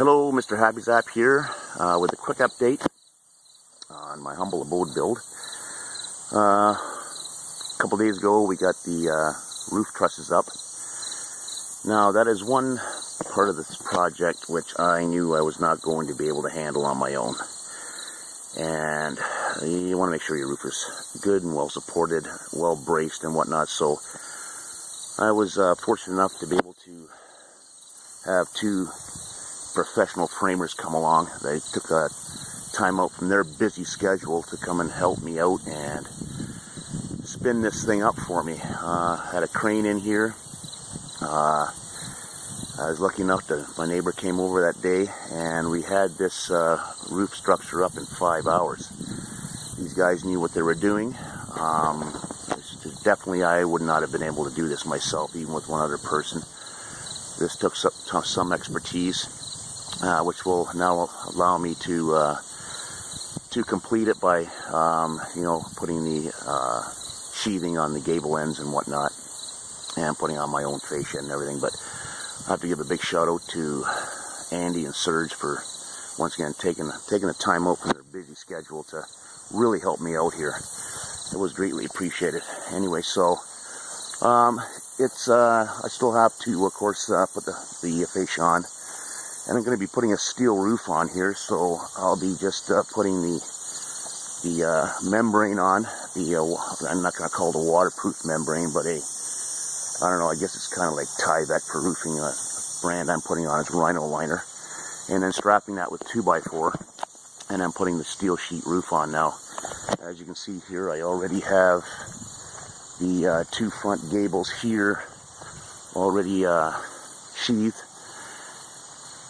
Hello, Mr. Happy Zap here with a quick update on my humble abode build. A couple days ago we got the roof trusses up. Now that is one part of this project which I knew I was not going to be able to handle on my own. And you want to make sure your roof is good and well supported, well braced and whatnot. So I was fortunate enough to be able to have two professional framers come along. They took a time out from their busy schedule to come and help me out and spin this thing up for me. Had a crane in here. I was lucky enough that my neighbor came over that day and we had this roof structure up in 5 hours. These guys knew what they were doing. Definitely I would not have been able to do this myself, even with one other person. This took some expertise, which will now allow me to complete it by putting the sheathing on the gable ends and whatnot, and putting on my own fascia and everything. But I have to give a big shout out to Andy and Serge for once again taking the time out from their busy schedule to really help me out here. It was greatly appreciated. Anyway, so I still have to, of course, put the fascia on, and I'm going to be putting a steel roof on here. So I'll be just putting the membrane on. I'm not going to call it a waterproof membrane, but I don't know, I guess it's kind of like Tyvek for roofing. Brand I'm putting on is Rhino Liner, and then strapping that with 2x4, and then putting the steel sheet roof on. Now, as you can see here, I already have the two front gables here already sheathed,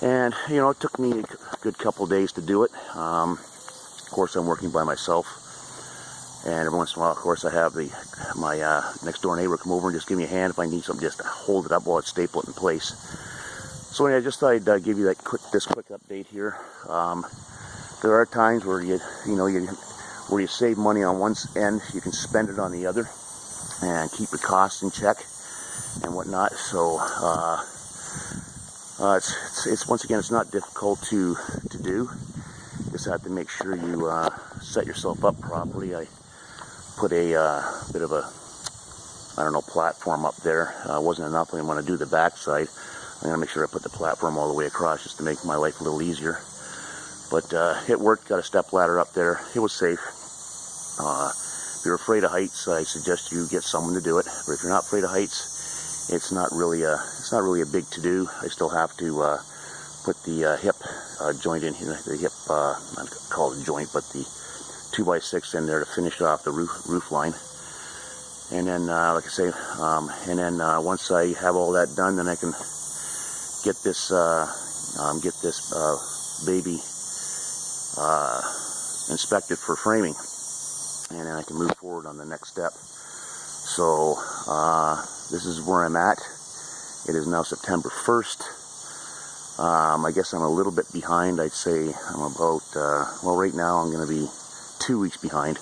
and it took me a good couple days to do it. Of course, I'm working by myself, and every once in a while, of course, I have my next door neighbor come over and just give me a hand if I need something just to hold it up while it's stapled in place. So anyway, I just thought I'd give you this quick update here. There are times where you save money on one end, you can spend it on the other, and keep your costs in check and whatnot. So it's once again, it's not difficult to do. You just have to make sure you set yourself up properly. I put a bit of a, platform up there. Wasn't enough. I'm going to do the back side. I'm going to make sure I put the platform all the way across just to make my life a little easier. But it worked. Got a step ladder up there. It was safe. If you're afraid of heights, I suggest you get someone to do it. But if you're not afraid of heights, it's not really a big to-do. I still have to put the hip joint in here. The hip, not call it a joint, but the 2x6 in there to finish off the roof line. And then, like I say, once I have all that done, then I can get this baby inspected for framing, and then I can move forward on the next step. So this is where I'm at. It is now September 1st. I guess I'm a little bit behind. I'd say I'm about, right now I'm going to be 2 weeks behind,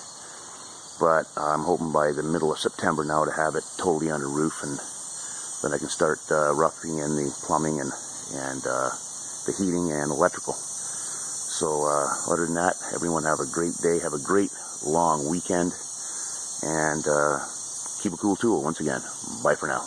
but I'm hoping by the middle of September now to have it totally under roof, and then I can start roughing in the plumbing and the heating and electrical. So other than that, everyone have a great day, have a great long weekend, and keep a cool tool once again. Bye for now.